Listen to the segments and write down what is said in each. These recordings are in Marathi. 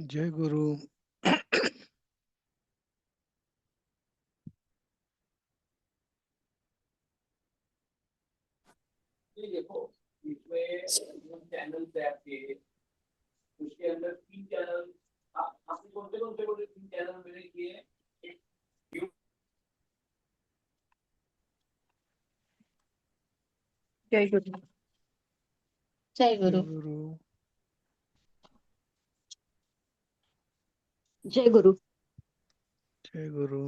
जय गुरु। ये देखो, इसमें चैनल टैप के उसके अंदर 3 चैनल आपने कौन से बोले 3 चैनल मैंने किए हैं। जय गुरु। जय जय गुरु। गुरु। जय गुरु। जय गुरु।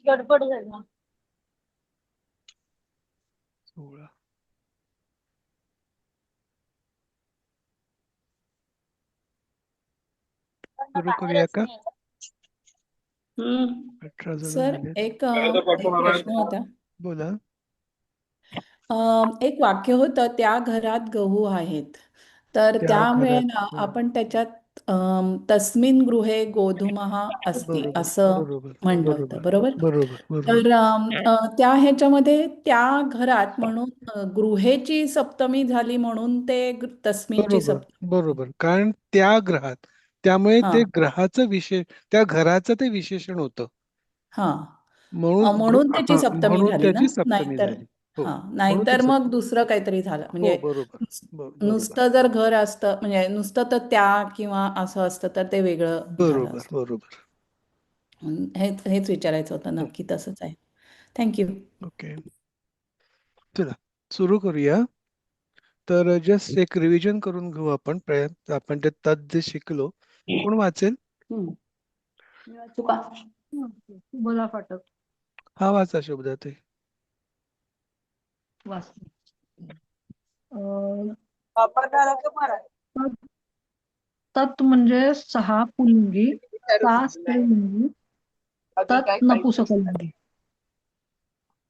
गडबड झाली. 16 सुरू करूया का? 18 जण सर झाले. एक प्रश्न होता. बोला. एक वाक्य होतं, त्या घरात गहू आहेत. तर त्या त्यामुळे घरात ना आपण त्याच्यात तस्मिन गृहे गोधूमः अस्ति बरोबर असं बरोबर म्हणलं होतं, बरोबर बरोबर? बरोबर बरोबर तर त्या ह्याच्यामध्ये त्या घरात म्हणून गृहेची सप्तमी झाली म्हणून ते तस्मिनची बरोबर सप्तमी. बरोबर. कारण त्या ग्रहात, त्यामुळे हा ते ग्रहाचं विशेष, त्या घराचं ते विशेषण होतं. हा म्हणून म्हणून त्याची सप्तमी म्हणून झाली ना, त्याची सप्तमी नाहीतर झाली. हो, हा म्हणून नाहीतर ती मग सप्तमी. दुसरं काहीतरी झालं हो, म्हणजे बरोबर बरोबर नुसतं जर घर असतं म्हणजे नुसतं तर त्या किंवा असं असतं तर ते वेगळं झालं बरोबर असतं. बरोबर. हेच विचारायचं होतं. नक्की तसंच आहे. थँक्यू. ओके, चला सुरू करूया. तर जस्ट एक रिव्हिजन करून घेऊ आपण. आपण ते तत् जे शिकलो, कोण वाचेल? चुका. बोला फाटक. हा वाचा शब्द ते वाच. तत् म्हणजे 6 पुल्लिंगी, 6 स्त्रीलिंगी, तत् नपुंसकलिंगी.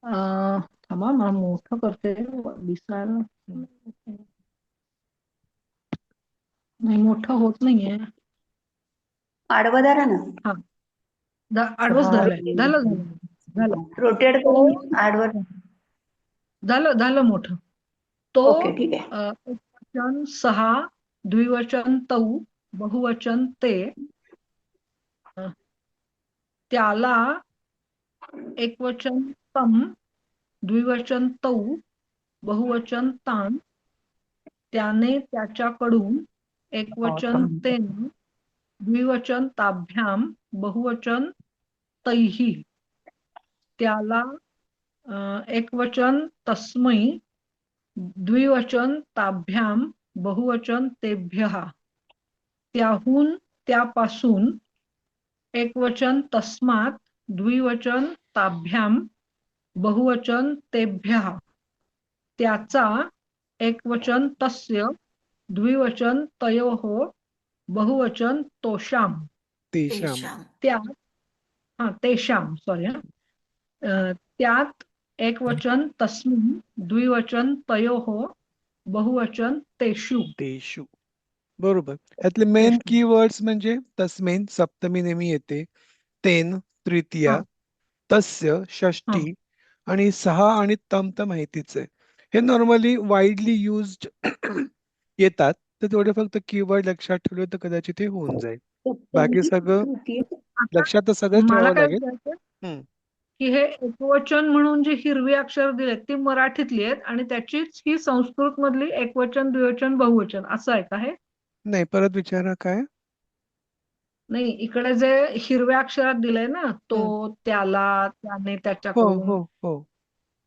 थांबा मला मोठं करते दिसायला. नाही मोठं होत नाहीये. आडवं धरा ना. हा आडवंच धरलंय. झालं. रोटेट करून आडवं. झालं मोठं. तो ओके, ठीक आहे. एकवचन 6, द्विवचन तौ, बहुवचन ते. त्याला एकवचन तम, द्विवचन तौ, बहुवचन तान. त्याने त्याच्याकडून एकवचन तेन, द्विवचन ताभ्याम, बहुवचन तैहि. त्याला एकवचन तस्मै, द्विवचन ताभ्याम, बहुवचन तेभ्यः. त्याहून त्यापासून एकवचन तस्मात्, द्विवचन ताभ्याम, बहुवचन तेभ्यः. त्याचा एकवचन तस्य, द्विवचन तयोः, बहुवचन तोषाम. तेषाम. तेषाम सॉरी. त्यात एकवचन तस्मिन्, द्विवचन तयोः, बहुवचन तेषु. तेषु बरोबर. यातले मेन कीवर्ड्स म्हणजे तस्मिन सप्तमी नेहमी येते, तेन तृतीया, तस्य षष्टी आणि 6 आणि तम तर माहितीच आहे. हे नॉर्मली वाईडली युज्ड येतात. तर तेवढे फक्त कीवर्ड लक्षात ठेवले तर कदाचित हे होऊन जाईल. बाकी सगळं लक्षात तर सगळं मला ठेवावं काय लागेल. विचारायचं की हे एकवचन म्हणून जी हिरवी अक्षर दिलेत ती मराठीतली आहेत आणि त्याचीच ही संस्कृत मधली एकवचन, द्विवचन, बहुवचन असं आहे का? हे नाही, परत विचारा काय. नाही, इकडे जे हिरव्या अक्षरात दिलंय ना, तो, त्याला, त्याने, हो त्याच्याकडून, हो हो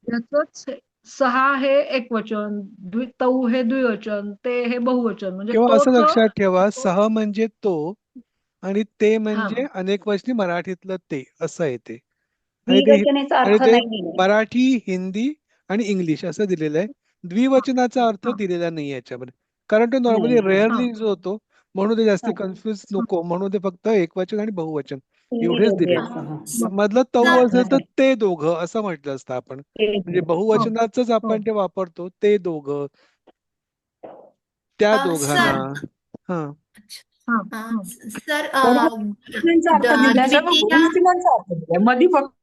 त्याच 6 हे एकवचन, तौ हे द्विवचन, ते हे बहुवचन. म्हणजे किंवा असं तोच लक्षात ठेवा, सह म्हणजे तो आणि ते हा म्हणजे अनेकवचनी मराठीतलं ते असं येते. आणि ते द्विवचनेचा आणि अर्थ ते नाही. मराठी, हिंदी आणि इंग्लिश असं दिलेलं आहे. द्विवचनाचा अर्थ दिलेला नाही याच्यामध्ये, कारण तो नॉर्मली नाही. रेअरली जो होतो, म्हणून ते जास्त हा. कन्फ्युज नको म्हणून ते फक्त एकवचन आणि बहुवचन एवढेच दोघे दिलेत. असं, हा. मधलं तऊ सर असेल तर ते दोघं असं म्हटलं असतं आपण. म्हणजे हो बहुवचनाचंच हो आपण ते वापरतो, ते दोघं, त्या दोघांना. सर हा हा अ, सर बहुवचनांचा अर्थ दिलाय ना, द्वितीय बहुवचनांचा अर्थ दिलाय मध्ये फक्त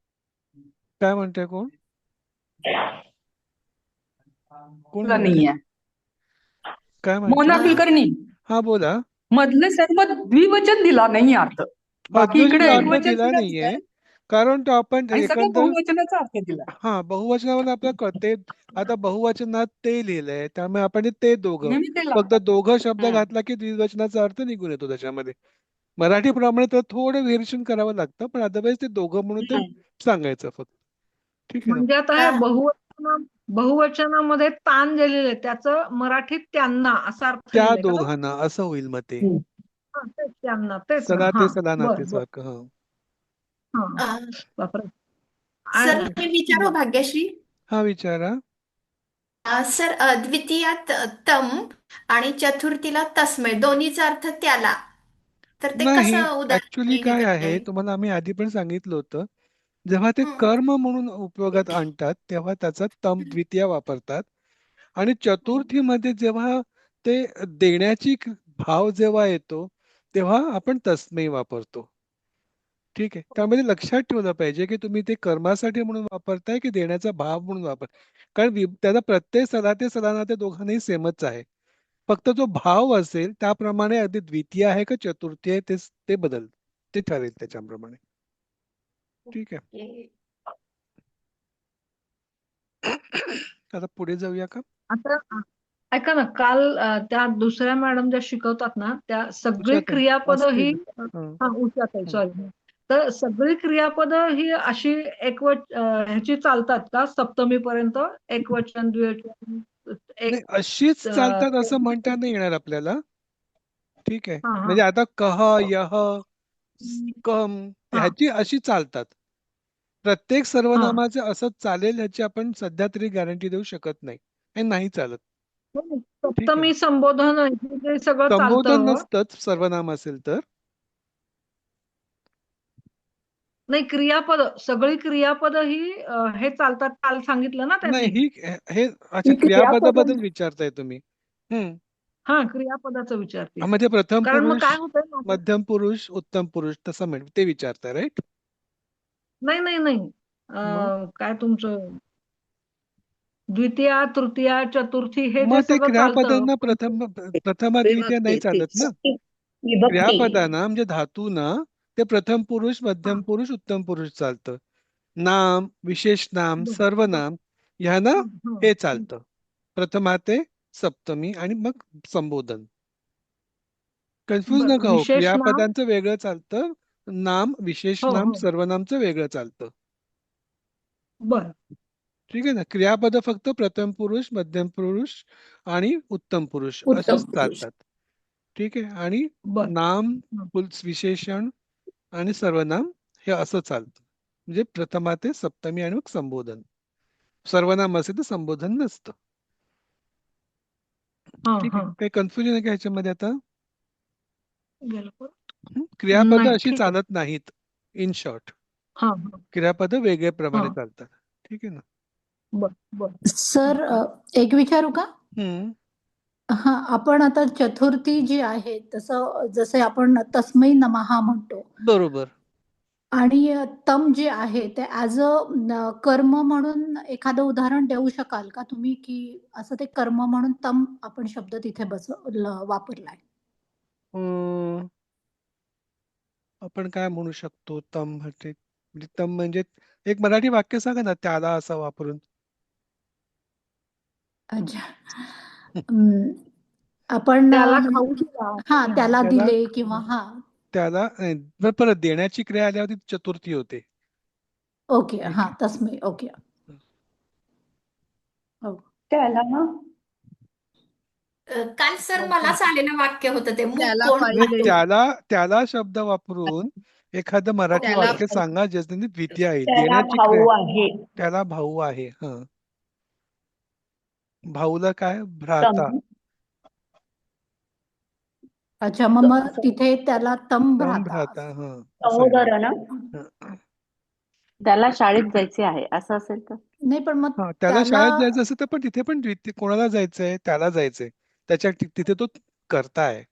काय म्हणताय कोण कोण म्हणताय नाहीये. काय मोना म्हणताय? कुलकर्णी हा बोला. मधले सर्व द्विवचन दिला नाही अर्थ, बाकी इकडे अद्वैतला अर्थ एकवचन दिला दिलंच नाहीये आहे कारण तो आपण आणि सगळं एकंदर बहुवचनाचा अर्थ दिला. बहुवचनावर आपल्याला कळते. आता बहुवचनात ते लिहिलंय त्यामुळे आपण ते दोघं, नेहमी ते फक्त लागतात. दोघं शब्द हम्म. घातला की द्विवचनाचा अर्थ निघून येतो त्याच्यामध्ये. मराठीप्रमाणे तर थोडं व्हेरिएशन करावं लागतं, पण अदरवाईज ते दोघं म्हणून ते सांगायचं फक्त. ठीक आहे ना. म्हणजे आता हे अ, बहुवचनामध्ये ताण दिलेलं आहे त्याचं मराठीत त्यांना असा अर्थ त्या लिहिलाय का तो? दोघांना असं होईल मग ते. हा, तेच त्यांना तेच ना. सला हा ते सला बर नाते बर सारखं. हा हा अ, बापरे. सर आणि मी विचारू भाग्यश्री हा विचारा. सर द्वितीयात तम आणि चतुर्थीला तस्मै दोन्हीचा अर्थ त्याला, तर ते नाही, कसं ऍक्च्युली उदाहरणाने हे काय करता आहे, येईल? तुम्हाला आम्ही आधी पण सांगितलं होतं, जेव्हा ते हं, कर्म म्हणून उपयोगात आणतात तेव्हा त्याचा तम द्वितीया वापरतात. आणि हं. चतुर्थीमध्ये जेव्हा ते देण्याची भाव जेव्हा येतो तेव्हा आपण तस्मै वापरतो. ठीक आहे. त्यामध्ये लक्षात ठेवलं पाहिजे की तुम्ही ते कर्मासाठी म्हणून वापरताय की देण्याचा भाव म्हणून वापर. कारण त्याचा प्रत्यय सला ते सलाना दोघांनाही सेमच आहे. फक्त जो भाव असेल त्याप्रमाणे अगदी द्वितीय आहे का चतुर्थी आहे ते बदल ते ठरेल त्याच्याप्रमाणे. ठीक आहे. ओके. आता पुढे जाऊया का? आता ऐका ना, काल त्या दुसऱ्या मॅडम ज्या शिकवतात ना त्या सगळी उषाताई क्रियापद ही असतील. हं, हा उषाताई हं. सॉरी, तर सगळी क्रियापद ही अशी ह्याची चालतात का सप्तमी पर्यंत? एकवचन द्विवचन नाही एक अशीच चालतात असं म्हणता नाही हा येणार आपल्याला. ठीक आहे. हा म्हणजे आता कह यह कम हा ह्याची अशी चालतात. प्रत्येक हा सर्वनामाचे असंच चालेल ह्याची आपण सध्या तरी गॅरंटी देऊ शकत नाही. हे नाही चालत. ठीक आहे. सप्तमी संबोधन हे सगळं संबोधन चालतं. नसतंच सर्वनाम असेल तर. नाही, क्रियापद सगळी क्रियापद ही हे चालतात काल सांगितलं ना नाही त्यांनी. हे अच्छा ही क्रियापदं क्रियापदाबद्दल विचारताय तुम्ही. हम्म. हा क्रियापदाचं विचारते. म्हणजे प्रथम कारण मग पुरुष, काय होतंय ना, मध्यम पुरुष, उत्तम पुरुष तसं ते विचारताय राईट? नाही नाही नाही मग काय तुमचं द्वितीया तृतीया चतुर्थी हे मग जे ते सगळं चालतं. क्रियापदांना प्रथमा द्वितीय नाही चालत ना. विभक्ती. क्रियापदांना म्हणजे धातूना ते प्रथम पुरुष, मध्यम पुरुष, उत्तम पुरुष चालतं. नाम, विशेष नाम, सर्वनाम ह्यांना हे चालतं. प्रथमा ते सप्तमी आणि मग संबोधन. कन्फ्यूज बर नका हो. विशेष नाम. क्रियापदांचं वेगळं चालतं. नाम, विशेष हो नाम, हो सर्वनामचं वेगळं चालतं. बर ठीक आहे ना. क्रियापद फक्त प्रथम पुरुष, मध्यम पुरुष आणि उत्तम पुरुष उत्तम अशीच पुरुष. चालतात. ठीक आहे. आणि बर नाम, हं. विशेषण आणि सर्वनाम हे असं चालतं. म्हणजे प्रथमा ते सप्तमी आणि मग संबोधन. सर्वनाम असेल तर संबोधन नसतं. हा ठीक हा आहे. काही कन्फ्युजन आहे का ह्याच्यामध्ये आता? गेलं परत? क्रियापद नाही अशी ठीक आहे. चालत नाहीत. इन शॉर्ट हा हा क्रियापद वेगळे प्रमाणे हा चालतात. ठीक आहे ना. बर बर सर हा. एक विचारू का? हम्म. हा, आपण आता चतुर्थी जी आहे तसं जसे आपण तस्मै नमः म्हणतो बरोबर. आणि तम जे आहे ते ॲज अ कर्म म्हणून एखादं उदाहरण देऊ शकाल का तुम्ही, की असं ते कर्म म्हणून तम आपण शब्द तिथे वापरलाय? अं, आपण काय म्हणू शकतो तम म्हणजे तम म्हणजे एक मराठी वाक्य सांगा ना त्याला असं वापरून. अच्छा. अं, आपण त्याला खाऊ दिला. हा त्याला त्याला दिले किंवा हा. त्याला परत देण्याची क्रिया आल्यावरती चतुर्थी होते. ओके, ठीक हा आहे. तस्मै. ओके. हो. त्याला ना काल सर मलाच आलेलं वाक्य होतं ते, मूक त्याला कोण म्हणजे पाहिजे. त्याला शब्द वापरून एखादं मराठी त्याला वाक्य सांगा ज्याने द्वितीय आहे त्याला देण्याची क्रिया. भाऊ आहे. त्याला भाऊ आहे. हा. भाऊला काय तम भ्राता. अच्छा, मग तिथे त्याला तम तम भ्राता भ्राता असं. हा असं सहोदर ना आहे. त्याला शाळेत जायचे आहे असं असेल तर नाही, पण मग हा त्याला त्याला शाळेत जायचं असेल तर पण तिथे पण कोणाला जायचंय त्याला जायचंय तिथे तो करताय.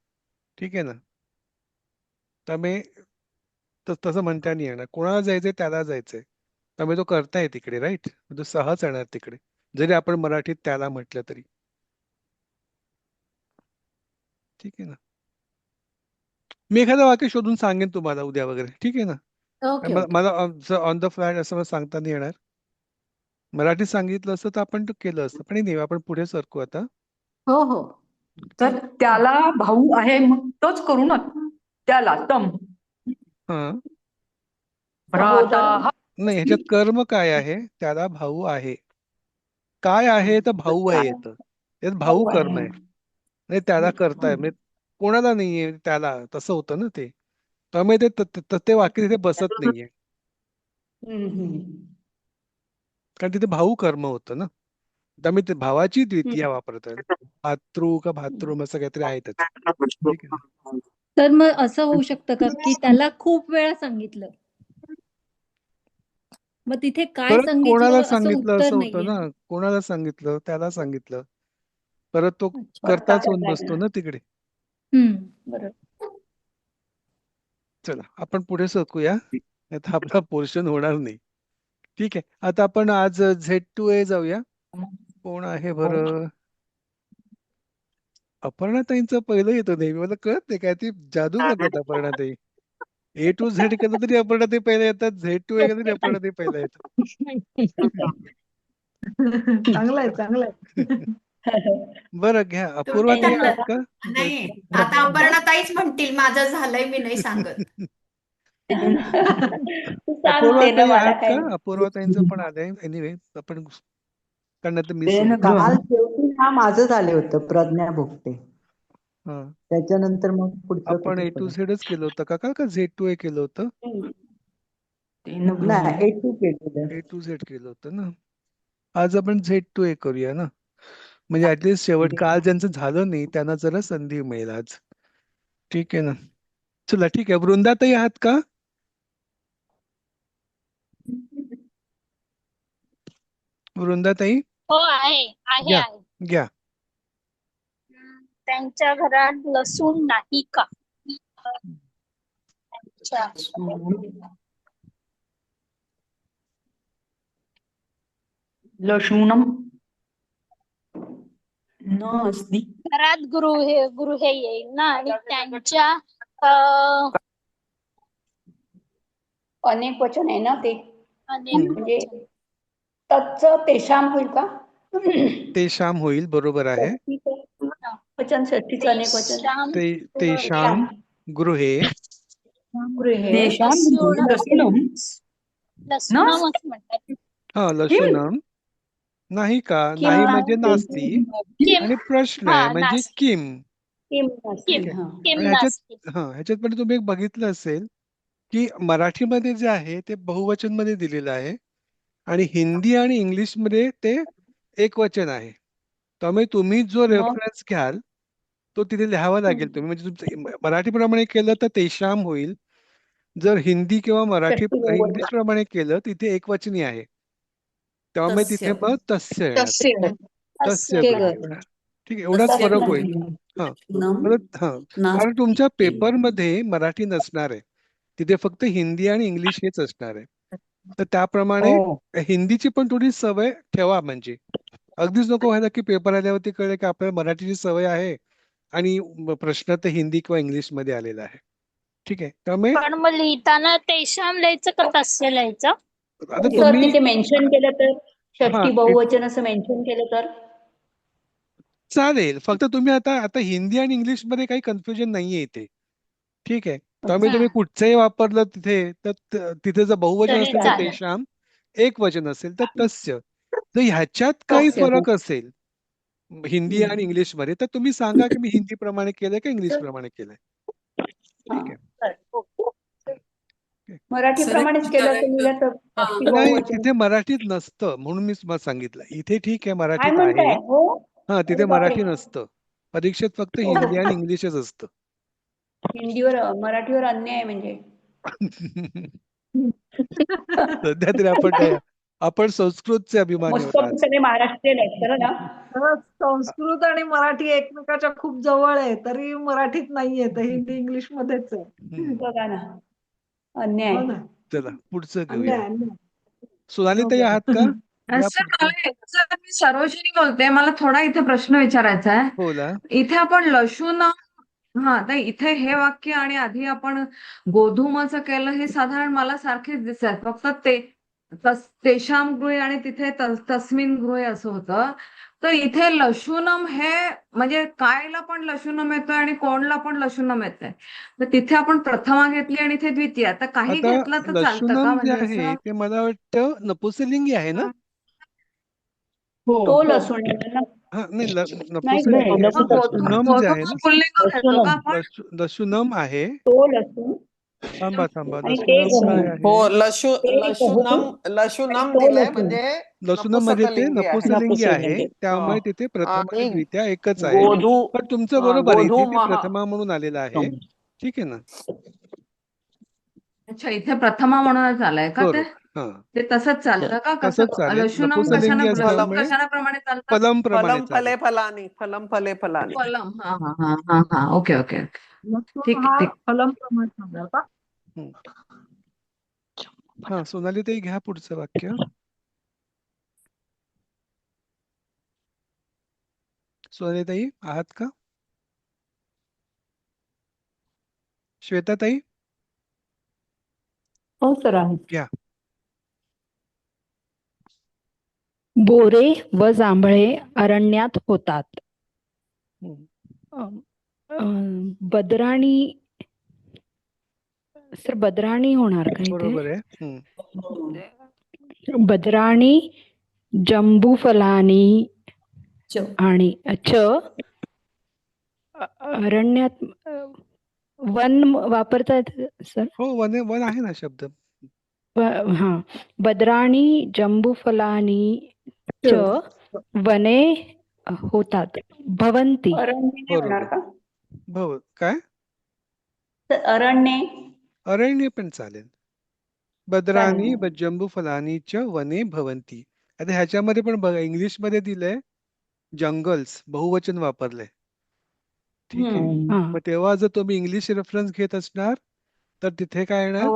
ठीक आहे ना. त्यामुळे तसं म्हणता नाही येणार. कोणाला जायचंय त्याला जायचंय. त्यामुळे तो करताय तिकडे, राईट. तो सहज येणार तिकडे जरी आपण मराठीत त्याला म्हटलं तरी. ठीक आहे ना. मी एखादं वाक्य शोधून सांगेन तुम्हाला उद्या वगैरे. ठीक आहे ना. Okay okay. मला ऑन द फ्लाय असं मला सांगता नाही येणार. मराठीत सांगितलं असतं तर आपण तो केलं असतं पण नाही. आपण पुढे सरकू आता. हो हो. तर त्याला भाऊ आहे मग तोच करू ना. त्याला तम हा भ्राता हा नाही, ह्याच्यात कर्म काय आहे? त्याला भाऊ आहे. काय आहे तर भाऊ आहे येतं. यात भाऊ कर्म आहे. नाही त्याला करताय म्हणजे कोणाला नाहीये त्याला, तसं होतं ना ते. त्यामुळे ते वाक्य तिथे बसत नाहीये. कारण तिथे भाऊ कर्म होतं ना. त्यामुळे ते भावाची द्वितीया वापरतात. भातृ का भातृ असं काहीतरी आहे त्याचं. ठीक आहे ना. तर मग असं होऊ शकतं का की त्याला खूप वेळा सांगितलं, मग तिथे काय परत कोणाला सांगितलं असं सांगितलं उत्तर असं होतं नाहीये. ना. कोणाला सांगितलं त्याला सांगितलं. परत तो अच्छा. करताच होऊन बसतो ना तिकडे. बरोबर. चला आपण पुढे सरकूया. आता आपला पोर्शन होणार नाही. ठीक आहे. आता आपण आज Z2A जाऊया. कोण आहे बरं? अपर्णाताईंचं पहिलं येतं नेहमी. मला कळत नाही काय ती जादू करतात अपर्णाताई. A to Z केलं तरी अपर्णाताई पहिला येतात. Z2A केलं तरी अपर्णाताई पहिला येतात. चांगलंय चांगलंय. बरं घ्या. तुम्ही अपूर्वाताई त्यांना आहात का? नाही आता अपर्णाताईच म्हणतील माझं झालंय मी नाही सांगत. तू सांगते ना अपूर्वाताई मला आहात काय. का? अपूर्वाताईंचं पण आलंय. एनिवे आपण कारण आता मिस देन होईल. काल शेवटी हा माझं झाले होतं प्रज्ञा भोगते. हा त्याच्यानंतर मग पुढचं आपण कुठे A to पडेल? Zच केलं होतं का Z2A केलं होतं? नाही A2 केलेलं. A to Z केलं होतं ना. आज आपण Z2A करूया ना. म्हणजे ऍटलीस्ट शेवट काल ज्यांचं झालं नाही त्यांना जरा संधी मिळेल आज. ठीक आहे ना. चला ठीक आहे. वृंदाताई आहात का? वृंदाताई हो आहे आहे घ्या आहे. घ्या. त्यांच्या घरात लसूण नाही का? अच्छा. लशूनम न अस्ति. घरात गृहे येईल ना आणि त्यांच्या अं, अनेक वचन आहे ना ते, अनेक म्हणजे तत्च तेशाम होईल का? तेषाम होईल. बरोबर आहे. वचन षष्ठीचं अनेक वचन. तेषां तेषाम गृहे गृहे तेषां लसूण लसूणम लसूणम असं म्हणतात. हा लशुनम नाही का? किम नाही नाही. म्हणजे नास्ती. किम आणि प्रश्न हा आहे म्हणजे नास्ति किम. किम नास्ति. किम हा. किम आणि ह्याच्यात नास्ति. ह्याच्यात पण तुम्ही एक बघितलं असेल की मराठीमध्ये जे आहे ते बहुवचन मध्ये दिलेलं आहे आणि हिंदी आणि इंग्लिश मध्ये ते एकवचन आहे. त्यामुळे तुम्ही जो रेफरन्स घ्याल तो तिथे लिहावा लागेल. तुम्ही म्हणजे तुमचं मराठीप्रमाणे केलं तर तेशाम होईल. जर हिंदी किंवा मराठी षष्ठी बहुवचन. इंग्लिश प्रमाणे केलं तिथे एकवचनी आहे. त्यामुळे तिथे मग तस्य येणार. तस्य तस्य तस्य गृहे. ठीक आहे. एवढाच तस्य फरक गृहे. होईल. हा परत कारण तुमच्या पेपरमध्ये मराठी नसणार आहे. तिथे फक्त हिंदी आणि इंग्लिश हेच असणार आहे. तर त्याप्रमाणे हिंदीची पण थोडी सवय ठेवा. म्हणजे अगदीच नको व्हायला की पेपर आल्यावरती कळलं की आपल्याला मराठीची सवय आहे आणि प्रश्न तर हिंदी किंवा इंग्लिश मध्ये आलेला आहे. ठीक आहे. त्यामुळे पण मग लिहिताना तेषाम लिहायचं का तस्य लिहायचं? आता सर तुम्ही तिथे मेन्शन केलं तर हा षष्ठी बहुवचन असं मेन्शन केलं तर चालेल. फक्त तुम्ही आता हिंदी आणि इंग्लिश मध्ये काही कन्फ्युजन नाहीये इथे. ठीक आहे. त्यामुळे तुम्ही कुठचंही वापरलं तिथे तर तिथे जर बहुवचन तरी असेल तर चालेल. तेषाम, एक वचन असेल तर तस्य. जर ह्याच्यात काही तस्य. फरक असेल हिंदी आणि इंग्लिश मध्ये तर तुम्ही सांगा की मी हिंदी प्रमाणे केलंय का इंग्लिश प्रमाणे केलंय. ठीक आहे. मराठी प्रमाणेच केलं तर लिहिलं तर षष्ठी नाही बहुवचन. तिथे मराठीत नसतं म्हणून मी तुम्हाला सांगितलं. इथे ठीक आहे काय मराठीत म्हणताय? आहे. हो. हा तिथे अरे बापरे. मराठी नसतं. परीक्षेत फक्त हिंदी आणि इंग्लिशच असतं. मराठीवर अन्याय म्हणजे सध्या तरी आपण नाही, आपण संस्कृतचे अभिमानी मोस्ट आहोत ऑफ आज. सगळे महाराष्ट्रीयन आहेत खरं ना. खरंच संस्कृत आणि मराठी एकमेकाच्या खूप जवळ आहे, तरी मराठीत नाहीये, तर हिंदी इंग्लिश मध्येच आहे. हम्म. बघा ना, अन्याय. हो ना. चला पुढचं अन्याय घेऊया. अन्याय. सोनाली ताई बरोबर. आहात का? या सर पुढचं. सर मी सरोजिनी बोलते. मला थोडा इथे प्रश्न विचारायचा आहे. बोला. इथे आपण लशून तर इथे हे वाक्य आणि आधी आपण गोधूमचं केलं हे साधारण मला सारखेच दिसत, फक्त ते तेषाम गृहे आणि तिथे तस्मिन गृहे असं होतं. तर इथे लशुनम हे म्हणजे कायला पण लशुनम येतोय आणि कोणला पण लशुनम येतंय. तर तिथे आपण प्रथमा घेतली आणि इथे द्वितीया, तर काही आता घेतलं तर चालतं का? लशुनम जे म्हणजे आहे असं ते मला वाटतं नपुंसकलिंगी आहे ना? तो लसूण हा नाही नाही, नपुंसकलिंगी आहे. लशुनम जे आहे ना, पुल्लिंग घेतो का आपण? लशुनम आहे. तो लसूण थांबा थांबा, आणि ते लशुनम काय आहे? हो ते लशुनम तो दिलंय लसूण. म्हणजे लशुनम मध्ये ते नपुंसकलिंगी आहे. नपुंसकलिंगी आहे, नपुंसकलिंगी. त्यामुळे हो. तिथे प्रथमा आणि आणि द्वितीया एकच आहे. पण तुमचं बरोबर आहे, इथे ते गोधूमः प्रथमा म्हणून आलेलं आहे. ठीक आहे ना? अच्छा, इथे प्रथमा म्हणूनच आलंय का ते? बरोबर. हा ते तसंच चालतं का? तसंच कसं चालेल. लशुनम नपुंसकलिंगी असल्यामुळे कशाप्रमाणे चालतं? फलम प्रमाणे फलम चालेल. फले फलानी. फलम. हा. ओके. लसूण ठीक हा ठीक. फलम प्रमाण सांगाल का? हा सोनाली ताई घ्या पुढचं वाक्य. सोनाली ताई आहात का? श्वेता ताई हो सर आहे. घ्या. बोरे व जांभळे अरण्यात होतात. बदराणी सर बदराणी होणार का इथे? बरोबर आहे. बदराणी जंबूफलानी आणि अरण्यात वन वापरतात सर? हो वन आहे ना शब्द. हा बदराणी जंबूफलानी च वने होतात भवंती. होणार का? काय? अरण्य पण चालेल. बदराणी जंबूफलानी च वने भवंती. आता ह्याच्यामध्ये पण बघा इंग्लिश मध्ये दिलंय जंगल्स, बहुवचन वापरलंय. ठीक आहे. मग तेव्हा जर तुम्ही इंग्लिश रेफरन्स घेत असणार तर तिथे काय येणार?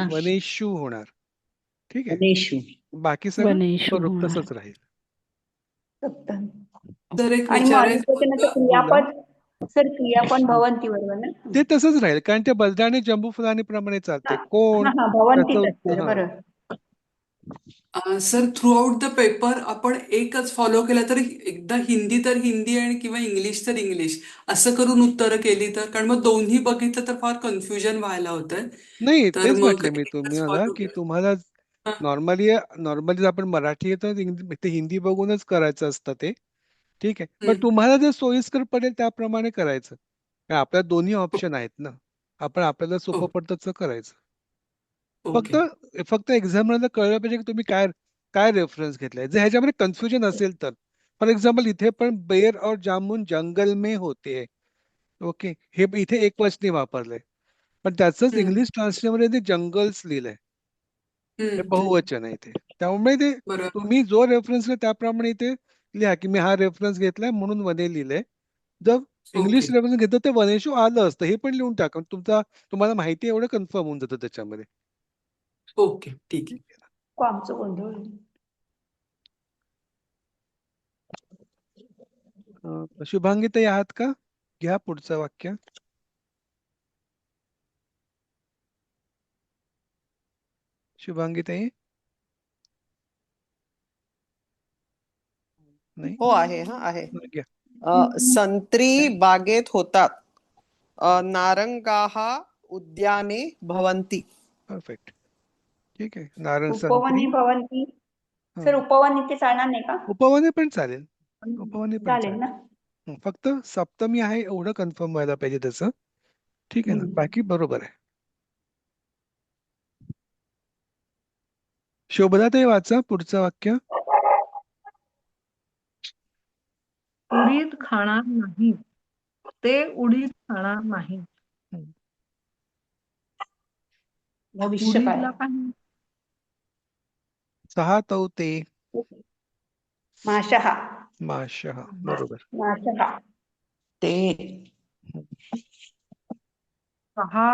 वनेषु होणार. ठीक आहे. बाकी सगळं तसंच राहील. क्रियापद भवंती बरोबर ना? ते तसंच राहील कारण ते बदराणी जंबूफलानी प्रमाणे चालते. कोण बरोबर. Sir through out the paper आपण एकच फॉलो केलं तर एकदा हिंदी तर हिंदी आणि किंवा इंग्लिश तर इंग्लिश असं करून उत्तरं केली तर, कारण मग दोन्ही बघितलं तर फार कन्फ्युजन व्हायला होतंय. नाही तर तेच मग म्हटलं मी एकच तुम्हाला follow की केलं. तुम्हाला नॉर्मली आपण मराठी येतं ते हिंदी बघूनच करायचं असतं ते. ठीक आहे. पण तुम्हाला जर सोयीस्कर पडेल त्याप्रमाणे करायचं. आपल्या दोन्ही ऑप्शन आहेत ना. आपण आपल्याला सोपं पडतं तसं करायचं. फक्त एक्झामला कळलं पाहिजे की तुम्ही काय रेफरन्स घेतलाय. जर ह्याच्यामध्ये कन्फ्युजन असेल तर फॉर एक्झाम्पल इथे पण बेर और जामुन जंगल में होते. ओके हे इथे एक वचनी वापरलंय पण त्याच इंग्लिश ट्रान्सलेशन मध्ये ते जंगल्स लिहिलंय. हे बहुवचन आहे ते. त्यामुळे ते तुम्ही जो रेफरन्स घ्या त्याप्रमाणे इथे लिहा की मी हा रेफरन्स घेतलाय म्हणून वने लिहिलंय. जर इंग्लिश रेफरन्स घेतलं ते वनेशू आलं असतं हे पण लिहून टाका. तुम्हाला माहिती एवढं कन्फर्म होऊन जातं त्याच्यामध्ये. ओके ठीक आहे. आमचं गोंधळ. शुभांगी ताई आहात का? घ्या पुढचं वाक्य. शुभांगी ताई नाही? हो आहे. संत्री बागेत होतात. नारंगाः उद्याने भवन्ति. परफेक्ट. ठीक आहे. नारंग उपवने भवन्ति. सर उपवन इथे चालणार नाही का? उपवने पण चालेल. उपवने पण चालेल ना. फक्त सप्तमी आहे एवढं कन्फर्म व्हायला पाहिजे त्याचं. ठीक आहे ना. बाकी बरोबर आहे. शोभना ताई वाचा पुढचं वाक्य. उडीद खाणार नाही. ते उडीद खाणार नाही. भविष्यकाळ उडीदला काय म्हणतात? सहा तौ ते माशः माशः. बरोबर. माशः ते सहा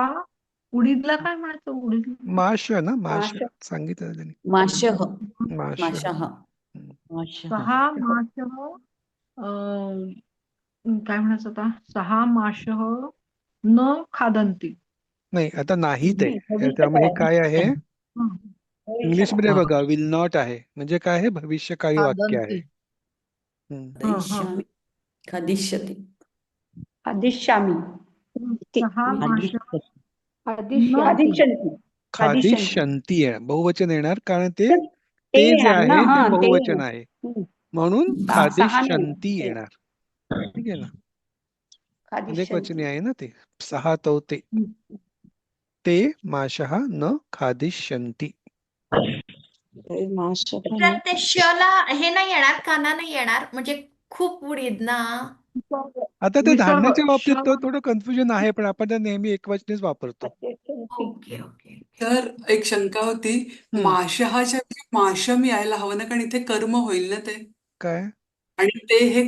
उडीदला काय म्हणायचं? उडीद माश ना माश माश सांगितलं त्यांनी. माशः माश. माशः माशः सहा माशः काय म्हणायचं आता? सहा माशः न खादन्ति. नाही आता नाही ते. भविष्यकाळ त्यामुळे हे काय आहे? हं. इंग्लिश मध्ये भविष्यकाळ बघा विल नॉट आहे. म्हणजे काय आहे? भविष्यकाळी वाक्य आहे. खादन्ति. खादिष्यामि खादिष्यति खादिष्यामि सहा माशः न खादिष्यन्ति खादिष्यन्ति खादिष्यन्ति आहे. बहुवचन येणार कारण ते तर ते जे येणार ना आहे ते हा ते बहुवचन आहे. म्हणून सहा नाही खादिष्यन्ति ते येणार. ठीक आहे ना. अनेक वचनी खादिष्यन्ति आहे ना ते. सहा तौ ते. ते माशः न खादिष्यन्ति. त्याच्यात ते शला हे नाही येणार, काना नाही येणार, म्हणजे खूप उडीद ना. आता ते विसर्ग धान्याच्या बाबतीत श तर थोडं कन्फ्युजन आहे पण आपण ते नेहमी एकवचनीच वापरतो. खादिष्यन्ति ओके ओके. तर एक शंका होती, माशहाच्या ऐवजी माशम यायला हवं ना, कारण इथे कर्म होईल ना ते. काय? आणि ते हे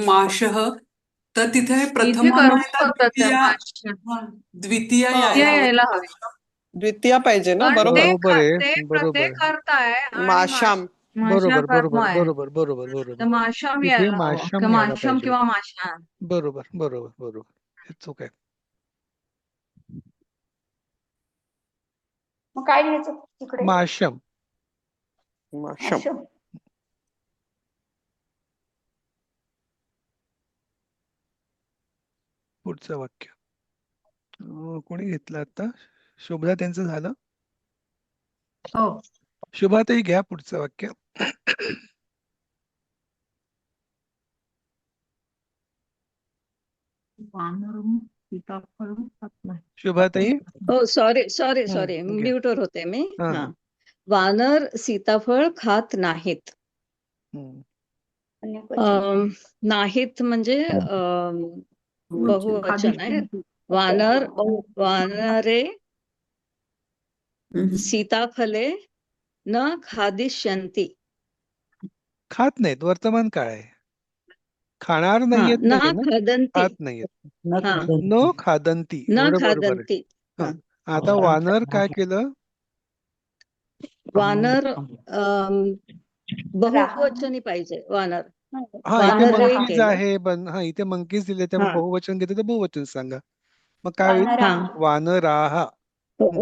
माशह, तर तिथे इथे प्रथमा कर्म न येता करतात त्या द्वितीया माशा. द्वितीया द्वितीया यायला हवं. यायला हवी. द्वितीया पाहिजे ना, पण बरोबर. बरोबर आहे. ते बरोबर. करताय आणि माशाम माशा बरोबर कर्म बरोबर आहे. बरोबर बरोबर तर बरोबर. माशाम तिथे यायला हवं माशम किंवा यायला माशम पाहिजे. किंवा माशा. बरोबर बरोबर बरोबर. हे चूक आहे. मग काय लिहायचं तिकडे? माशम. माशम माशम पुढचं वाक्य कोणी घेतलं आता? शुभदा त्यांचं झालं. हो. शुभाताई घ्या पुढचं वाक्य. वानरम सीताफळ खात नाही. शुभाताई. हो सॉरी सॉरी हम्म, सॉरी घ्या. म्यूटवर होते मी. हा, हा हा. वानर सीताफळ खात नाहीत. हम्म. नाहीत म्हणजे बहुवचन आहे. वानर वानरे सीताफले न खादिष्यन्ति. खात नाहीत. वर्तमान काळ आहे. खाणार हा नाहीयेत न नाहीये ना. खादन्ति. खात नाहीयेत. हा न खादन्ति. न एवढं बरोबर आहे. खादन्ति. हा. आता वानर काय केलं? वानर बहुवचनी पाहिजे. वानर हा इथे वानरे मंकीज केलं. आहे. हा इथे मंकीज दिले त्यामुळे हा बहुवचन घेते तर बहुवचन सांगा. मग काय होईल? हा वानराः.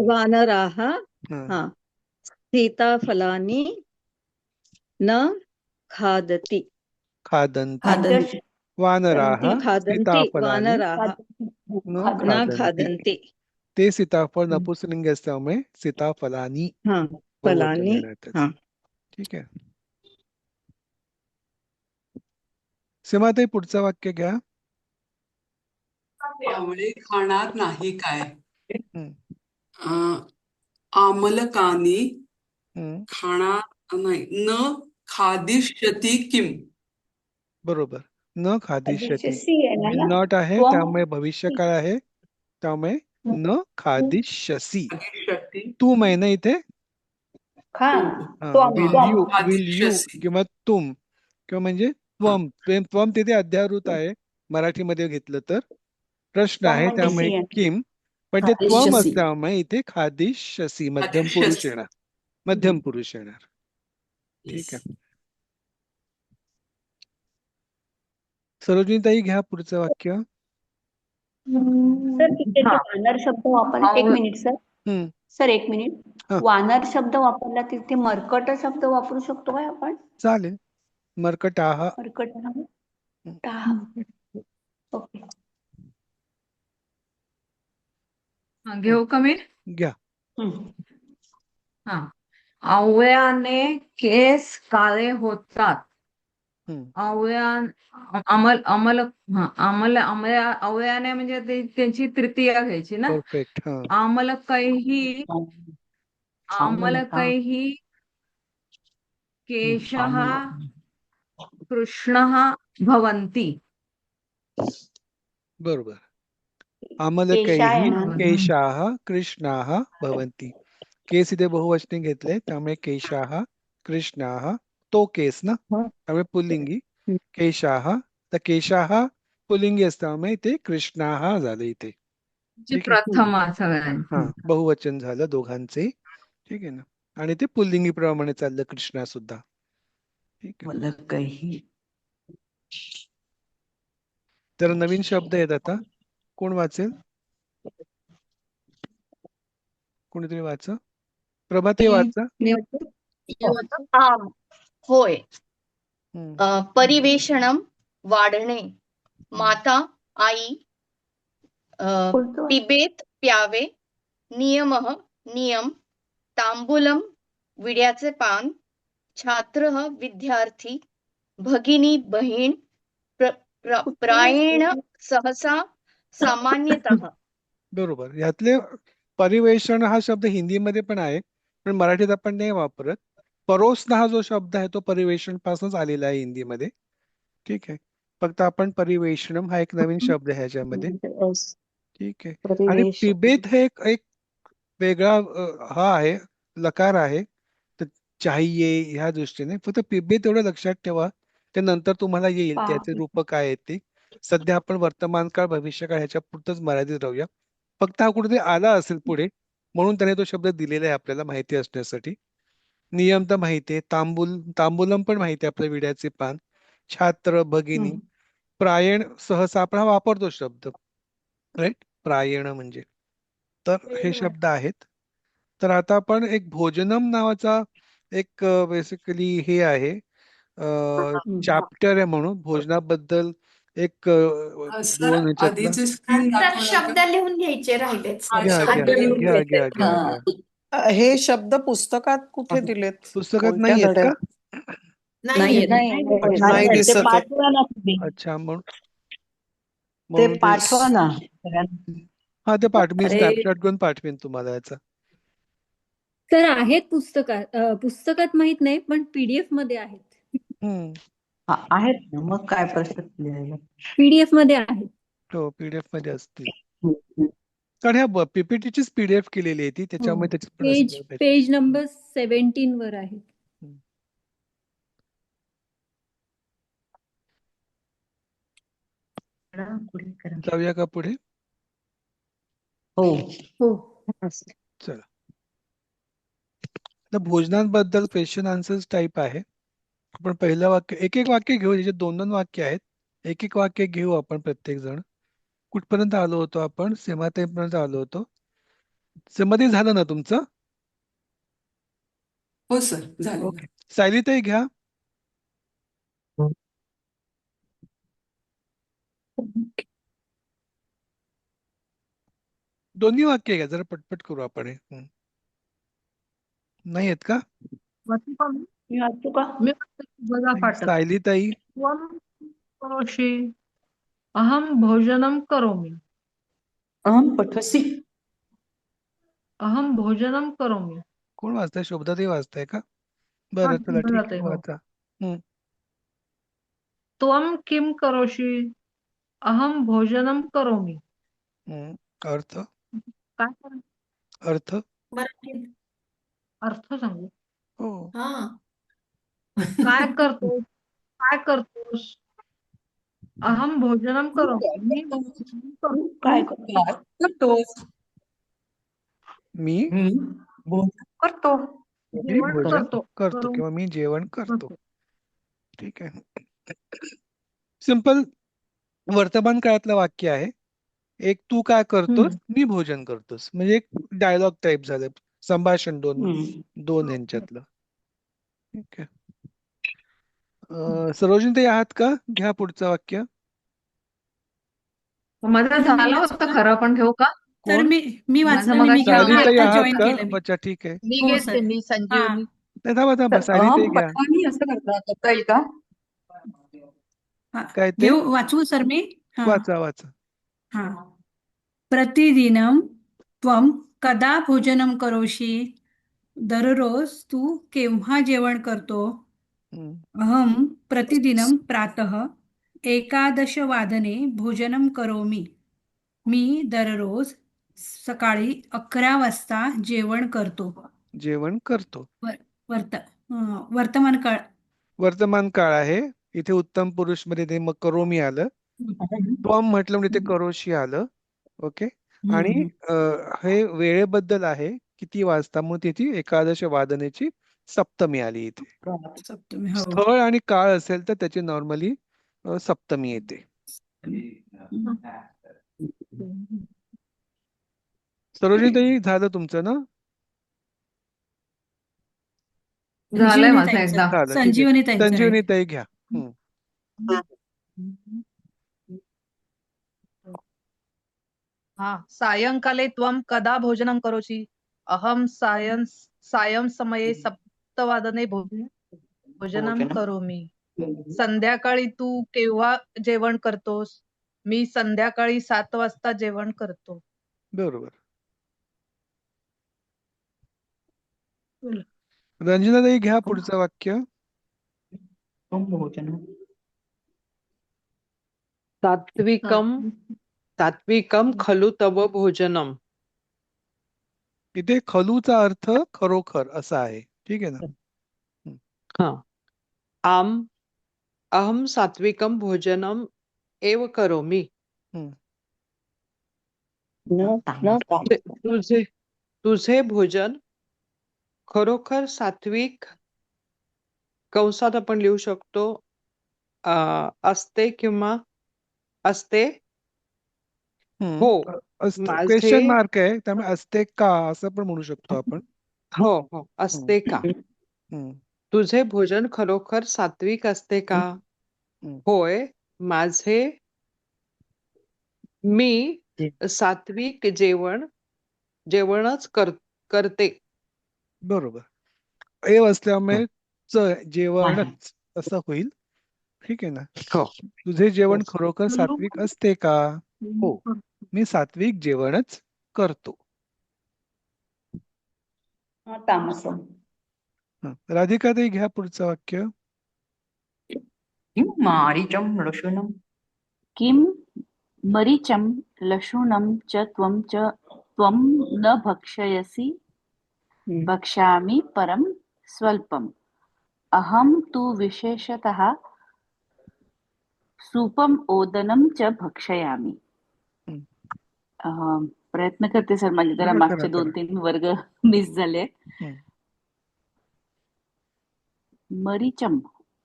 वानराः हा. हा सीताफलानि न खादति. खादन्ति. वानराः खादन्ति सीताफलानि वानराः न न खादन्ति. खादन्ति. ते सीताफळ नपुंसकलिंग असल्यामुळे सीताफलानी हा बहुवचन फलानी. येणार त्याचं. हा ठीक आहे. सीमाताई पुढचं वाक्य घ्या. आवळे खाणार नाही काय? हम्म. आमलकानी हम्म. खाणार नाही. न खादिष्यति किम. बरोबर. न खादिष्यति. सी येणार विल ना. नॉट आहे त्वम त्यामुळे भविष्यकाळ आहे. त्यामुळे न खादिष्यसि. खादिष्यति. तू आहे ना इथे. खान हा. त्वम विल त्वम यू खादिष्यसि. किंवा तुम किंवा म्हणजे त्वम तिथे अध्यारूत आहे मराठीमध्ये घेतलं तर. प्रश्न त्वम आहे म्हणजे त्यामुळे सी आहे. किम पण ते त्वम खादिष्यसि असल्यामुळे इथे खादिष्यसि मध्यम पुरुष खादिष्यसि. येणार. मध्यम पुरुष येणार. ठीक आहे. सरोजिनीताई घ्या पुढचं वाक्य. सर तिथे हा. जो वानर शब्द वापरला एक मिनिट सर. हम्म. सर एक मिनिट. हा. वानर शब्द वापरला तिथे मर्कट शब्द वापरू शकतो काय आपण? चालेल. मर्कटाः. मर्कट ओके. घेऊ का मी? घ्या. हा. आवळ्याने केस काळे होतात. आवळ्याने म्हणजे त्यांची तृतीया घ्यायची ना. परफेक्ट. हा. आमलकैः केशः कृष्णः भवन्ति. बरोबर. केशा आमलकैः येणार. केशाः कृष्णाः भवन्ति. केस इथे बहुवचने घेतले त्यामुळे केशाः कृष्णाः तो केस ना त्यामुळे पुल्लिंगी केशाः. तर केशाः पुल्लिंगी असल्यामुळे ते कृष्णाः झाले इथे. जी ठीक आहे. प्रथमा सगळ्यांची. हा बहुवचन झालं दोघांचे. ठीक आहे ना. आणि ते पुल्लिंगी प्रमाणे चाललं कृष्णा सुद्धा. ठीक आहे. मला काही तर नवीन शब्द आहेत आता. कोण वाचेल? कोणीतरी वाचा. प्रभाते वाचा. होय. हम्म. परिवेषणम वाढणे, माता आई पिबेत प्यावे, नियमः नियम, तांबूलम विड्याचे पान, छात्र विद्यार्थी, भगिनी बहीण, प्रायण सहसा सामान्यतः. बरोबर. यातले परिवेषण हा शब्द हिंदीमध्ये पण आहे पण मराठीत आपण नाही वापरत. परोसणं हा जो शब्द आहे तो परिवेषण पासूनच आलेला आहे हिंदीमध्ये. ठीक आहे. फक्त आपण परिवेषणम हा एक नवीन शब्द आहे ह्याच्यामध्ये. ठीक आहे. आणि परिवेश पिबेत हे एक वेगळा हा आहे लकार आहे. तर चाहिये ह्या दृष्टीने फक्त पिबेत एवढं लक्षात ठेवा. ते नंतर तुम्हाला येईल त्याचे रूप काय आहेत ते. सध्या आपण वर्तमान काळ भविष्यकाळ ह्याच्या पुरतच मर्यादित राहूया. फक्त हा कुठेतरी आला असेल पुढे म्हणून त्याने तो शब्द दिलेला आहे आपल्याला माहिती असण्यासाठी. नियम तर माहिती आहे. तांबूलम पण माहिती आहे आपल्या विड्याचे पान. छात्र भगिनी प्रायण सहसा आपण हा वापरतो शब्द राईट. प्रायण म्हणजे तर हे शब्द आहेत. तर आता आपण एक भोजनम नावाचा एक बेसिकली हे आहे चॅप्टर आहे म्हणून भोजनाबद्दल एक सर दोन ह्याच्यातला. आधीचे स्क्रीन तर दाखवणार शब्द का? लिहून घ्यायचे राहिलेत. घ्या घ्या घ्या घ्या घ्या घ्या. हे शब्द पुस्तकात कुठे दिलेत? पुस्तकात कोणत्या नाही आहेत का? धड्यात? नाही नाही ते दिसत आहे. पाठवा ना तुम्ही. अच्छा म्हणून ते म्हणून पाठवा ना सगळ्यांना. हा ते मी अरे. स्नॅपशॉट घेऊन पाठवेन तुम्हाला याचा. तर आहेत पुस्तकात माहित नाही पण पीडीएफ मध्ये आहेत. हम्म. हा, आहेत ना मग काय प्रश्न लिहायला. पीडीएफ मध्ये आहेत. हो पीडीएफ मध्ये असतील. कारण ह्या पीपीटीचीच पीडीएफ केलेली आहे ती त्याच्यामुळे त्याच्यात पण असलं पाहिजे. पेज नंबर 17 वर आहे. पुढे करा. जाऊया का पुढे? हो हो. चला. आता भोजनांबद्दल क्वेश्चन आन्सर्स टाईप आहे. आपण पहिलं वाक्य एक एक वाक्य घेऊ. ज्याचे दोन दोन वाक्य आहेत. एक एक वाक्य घेऊ आपण प्रत्येक जण. कुठपर्यंत आलो होतो आपण? सीमाताईपर्यंत आलो होतो. सीमाताई झालं ना तुमचं? हो सर झालं. ओके. सायलीताई घ्या. दोन्ही वाक्य घ्या जरा पटपट करू आपण हे. नाही आहेत का? मी वाचू का? मी बघा फाटक. सायलीताई. त्वं करोषि अहं भोजनं करोमि. अहं पठसि. अहं भोजनं करोमि. कोण वाचताय? शोभताताई वाचताय का? बरं चला ठीक आहे हो. वाचा. त्वं किं करोषि? अहं भोजनं करोमि. अर्थ काय करायचं? अर्थ मराठीत. अर्थ सांगू. हो. हा. काय करतोस? काय करतोस? अहं भोजनं करोमि. मी भोजनं करतो. काय करतोस? मी करतो. मी जेवण भोजन करतो. करतो किंवा मी जेवण करतो. ठीक आहे. सिंपल वर्तमान काळातलं वाक्य आहे. एक तू काय करतोस? मी भोजन करतोस. म्हणजे एक डायलॉग टाईप झालं. संभाषण दोन ह्यांच्यातलं. ठीक आहे. सरोजिनीताई आहात का? घ्या पुढचं वाक्य. माझं झालं होतं खरं पण ठेवू का? तर मी वाचलं माझं नाही. मी सायलीताई आता आहात जॉईन का? केलं मी. अच्छा ठीक आहे. मी घेते. मी संजीवनी. नाही थांबा सायलीताई घ्या. असं करता येईल का? काय ते? वाचू सर मी? वाचा. हा. प्रतिदिनं त्वं कदा भोजनं करोषि? दररोज तू केव्हा जेवण करतो? अहं प्रतिदिनं प्रातः एकादशवादने भोजनं करोमि. मी दररोज सकाळी 11 वाजता जेवण करतो. जेवण करतो. वर्तमान काळ. वर्तमान काळ आहे. इथे उत्तम पुरुष मध्ये ते मग करोमी आलं. त्वम म्हटलं म्हणजे ते करोशी आलं. ओके. आणि हे वेळेबद्दल आहे, किती वाजता, मग तिथे एकादश वादनेची सप्तमी आली इथे. सप्तमी. हो. स्थळ आणि काळ असेल तर त्याची नॉर्मली सप्तमी येते. सरोजिनीताई झालं तुमचं ना? झालंय माझं एकदा. झालं, ठीक आहे. संजीवनीताईंचं संजीवनीताई घ्या. सायंकाले त्वं कदा भोजनं करोषि? अहं सायं समये सप्तवादने भोजनं करोमि. संध्याकाळी तू केव्हा जेवण करतोस? मी संध्याकाळी 7 वाजता जेवण करतो. बरोबर. रंजनाताई घ्या पुढचं वाक्य. सात्विकम खलु तव भोजनम. इथे खलूचा अर्थ खरोखर असा आहे. ठीक आहे ना? अहम सात्विकम भोजनम एव करोमि. तुझे भोजन खरोखर सात्विक, कंसात आपण लिहू शकतो असते किंवा असते. हो, क्वेश्चन मार्क आहे, त्यामुळे असते का असं पण म्हणू शकतो आपण. हो, असते का. तुझे भोजन खरोखर सात्विक असते का? होय, मी सात्विक जेवणच करते. बरोबर. एव असल्यामुळे जेवणच असं होईल. ठीक आहे ना? तुझे जेवण खरोखर सात्विक असते का? हो, मी सात्विक जेवणच करतो. राधिकाताई घ्या पुढचं वाक्य. किम मरीचम लशुनं च त्वं न भक्षयसि भक्ष्यामि परं स्वल्पम्. अहं तु विशेषतः सूपम ओदनं च भक्षयामि. प्रयत्न करते सर, माझे जरा मागचे 2-3 वर्ग मिस झाले. मरीचम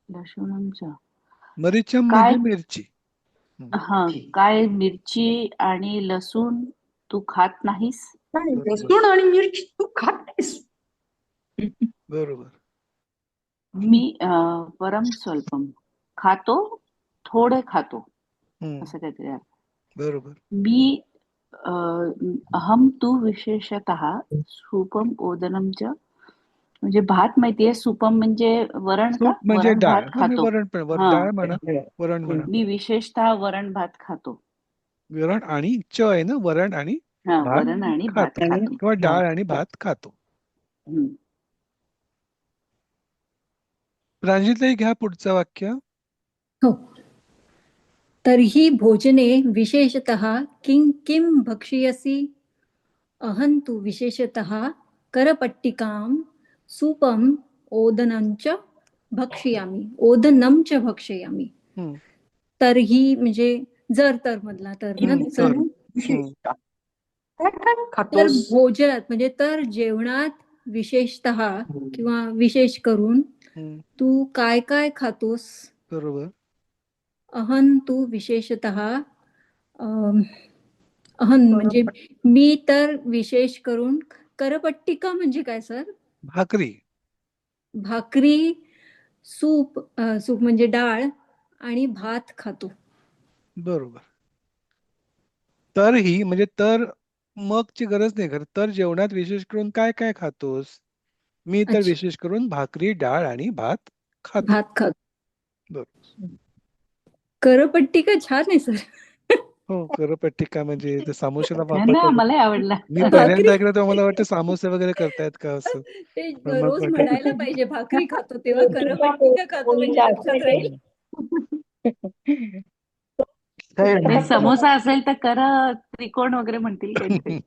लशुनं च. मरीचम म्हणजे मिरची. काय मिरची आणि लसूण तू खात नाहीस? लसूण आणि मिरची तू खात नाहीस. बरोबर. मी परम स्वल्पम खातो, थोडे खातो, असं काहीतरी आहे. बरोबर. मी अहम तू विशेषतः सूपम ओदनम च, म्हणजे भात माहितीये, सुपम म्हणजे वरण का? म्हणजे वरण डाळ. भात खातो. डाळ म्हणा, वरण म्हणा. मी विशेषतः वरण भात खातो. वरण आणि च आहे ना, वरण आणि वरण आणि भात खातो किंवा डाळ आणि भात खातो. प्रांजलीताई घ्या पुढचं वाक्य. हो. तर्हि भोजने विशेषतः किं भक्ष्यसि? अहं तु विशेषतः करपट्टिकां सूपम ओदनं च भक्ष्यामि. ओदनं च भक्ष्यामि. तर्हि म्हणजे जर तर मधला तर ना. तर भोजनात म्हणजे तर जेवणात विशेषतः किंवा विशेष करून तू काय काय खातोस? बरोबर. अहं तू विशेषतः अहं म्हणजे मी तर विशेष करून. करपट्टिका म्हणजे काय सर? भाकरी, सूप म्हणजे डाळ आणि भात खातो. बरोबर. तर ही म्हणजे तर मगची गरज नाही करत. तर जेवणात विशेष करून काय काय खातोस? मी तर विशेष करून भाकरी, डाळ आणि भात खातो. बरोबर. करपट्टिका छान आहे सर. हो, करपट्टिका म्हणजे सामोशाला मला आवडला. मी पहिल्यांदा ऐकलं तेव्हा मला वाटतं सामोसे वगैरे करतायत का असं. ते रोज म्हणायला पाहिजे, भाकरी खातो तेव्हा करपट्टिका खातो म्हणजे लक्षात राहील. नाही, समोसा असेल तर करा त्रिकोण वगैरे म्हणतील काहीतरी.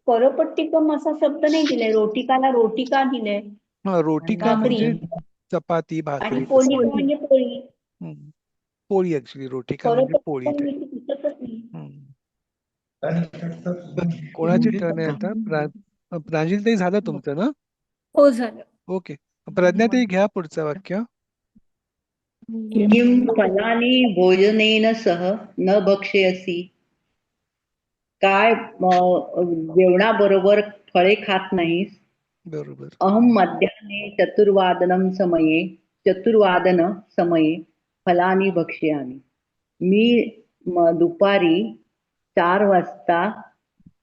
करपट्टिकम असा शब्द नाही दिलाय. रोटिकाला रोटिका दिलंय. हा, रोटिका भाकरी. म्हणजे चपाती आणि भाकरी पोळी तसं. म्हणजे पोळी. हम्म. पोळी ऍक्च्युली रोटिका म्हणजे पोळी करपट्टिकम ते. इथे दिसतच नाही. कोणाची टर्न आहे आता? प्रांजलताई झालं तुमचं ना? हो झालं. ओके, प्रज्ञाताई घ्या पुढचं वाक्य. किं फलानि भोजनेन सह न भक्षयसि. काय जेवणाबरोबर फळे खात नाहीस. बरोबर. अहं मध्याह्ने चतुर्वादन समये फलानि भक्ष्यामि. मी दुपारी 4 वाजता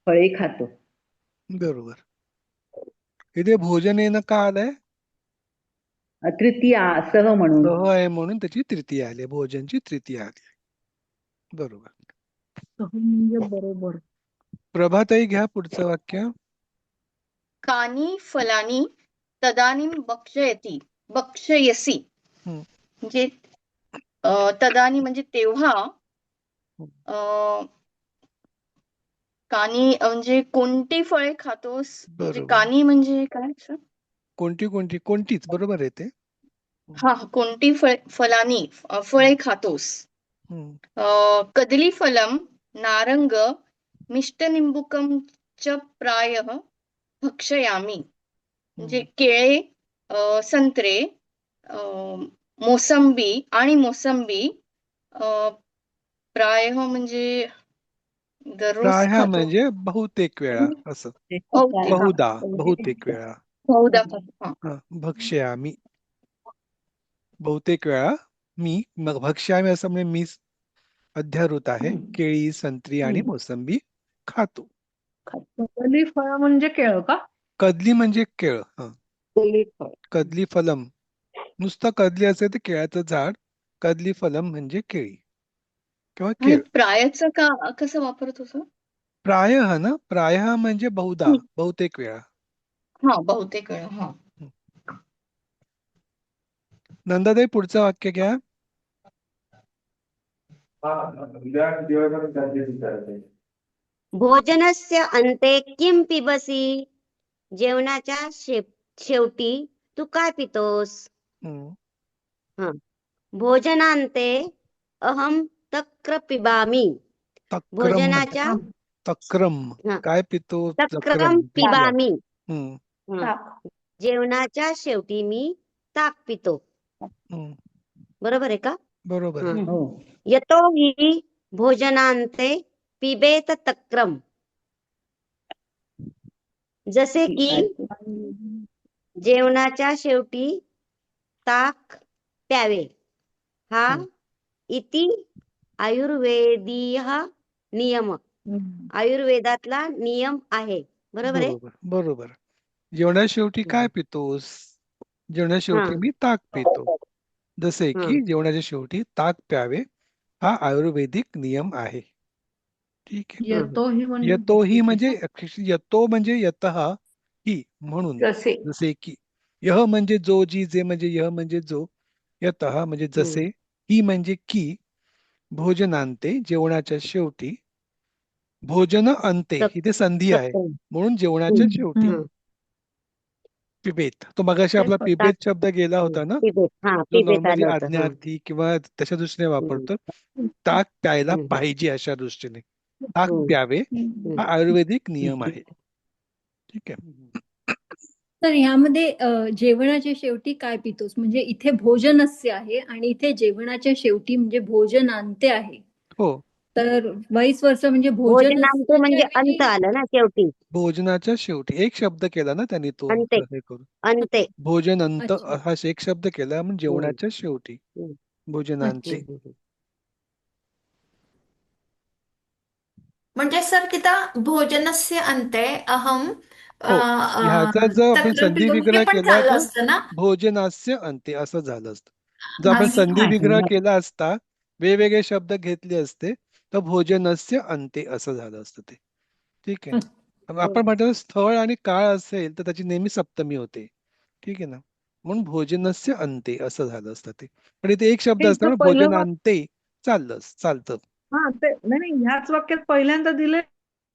फळे खातो. बरोबर. इथे भोजनेनं का आलंय? तृतीया सह म्हणून. सह आहे म्हणून त्याची तृतीया आली, भोजनची तृतीया आली. बरोबर. म्हणजे बरोबर. प्रभाताई घ्या पुढचं वाक्य. कानी फलानी तदानीं भक्षयसि. म्हणजे तदानी म्हणजे तेव्हा, कानी म्हणजे कोणती फळे खातोस. म्हणजे बरोबर. कानी म्हणजे काय sir? कोणतीच बरोबर आहे ते. हा, कोणती फलानी फळे खातोस. कदली फलम नारंग मिष्टनिंबुकम च प्रायः भक्षयामि. म्हणजे केळे, संत्रे, मोसंबी प्रायः म्हणजे दररोज प्राय खातो. म्हणजे बहुतेक वेळा असं. बहुतेक वेळा. बहुधा खातो. हा, भक्ष्यामि बहुतेक वेळा. मी मग भक्ष्यामि असं म्हणजे मी अध्यारूत आहे. केळी, संत्री आणि मोसंबी खातो. कदली फळ म्हणजे केळ का? कदली म्हणजे केळ. कदली फलम, नुसतं कदली असेल तर केळाचं झाड. कदली फलम म्हणजे केळी किंवा आणि केळ. प्रायचं का कसं वापरत होतो? प्रायः ना, प्रायः म्हणजे बहुधा, बहुतेक वेळा. हा, बहुतेक वेळा. हा. नंदाताई पुढचं वाक्य घ्या. भोजनस्य अन्ते किं पिबसि. जेवणाच्या शेवटी तू काय पितोस. भोजनान्ते अहं तक्र पिबामि. भोजनाच्या तक्रम काय पितो. तक्रम पिबामि. हम्म. जेवणाच्या शेवटी मी ताक पितो. बरोबर आहे का? बरोबर. यतो हि भोजनान्ते पिबेत तक्रम. जसे की जेवणाच्या शेवटी ताक प्यावे. हा इति आयुर्वेदीय नियम. आयुर्वेदातला नियम आहे. बरोबर आहे. बरोबर. जेवणा शेवटी काय पितोस. जेवणा शेवटी मी ताक पितो. जसे की जेवणाच्या शेवटी ताक प्यावे हा आयुर्वेदिक नियम आहे. ठीक आहे. यतोही म्हणजे यतो म्हणजे यतः ही म्हणून. जसे की यह म्हणजे जो, जी, जे म्हणजे यह म्हणजे जो, यतः म्हणजे जसे, ही म्हणजे की, भोजनांते जेवणाच्या शेवटी, भोजन अंते इथे संधी आहे म्हणून जेवणाच्या शेवटी. पिबेत, तो मगाशी आपला पिबेत शब्द गेला होता ना, जो नॉर्मली आज्ञार्थी किंवा तशा दृष्टीने वापरतो. ताक प्यायला पाहिजे अशा दृष्टीने. ताक प्यावे हा आयुर्वेदिक नियम आहे. ठीक आहे. तर ह्यामध्ये जेवणाच्या शेवटी काय पितोस म्हणजे इथे भोजनस्य आहे आणि इथे जेवणाच्या शेवटी म्हणजे भोजनांते आहे. हो. तर वाईस वर्सा म्हणजे भोजनांते म्हणजे अंत आलं ना शेवटी. भोजनाच्या शेवटी एक शब्द केला ना त्यांनी तो हे करून. अंते. भोजनंत हा एक शब्द केला म्हणजे जेवणाच्या शेवटी. भोजनांते. म्हणजे सर तिथं भोजनस्य अंते अहम ह्याचा जर आपण संधी विग्रह केला चाललं असतं ना. तर भोजनास्य अंते असं झालं असतं. जर आपण संधी विग्रह केला असता, वेगवेगळे शब्द घेतले असते तर भोजनस्य अंते असं झालं असतं ते. ठीक आहे. आपण म्हणतो स्थळ आणि काळ असेल तर त्याची नेहमी सप्तमी होते. ठीक आहे ना. म्हणून भोजनस्य अंते असं झालं असतं ते. पण इथे एक शब्द हे असतो इथं ना, पहिलं भोजनांते चालतं. हा ते नाही ह्याच वाक्यात पहिल्यांदा दिले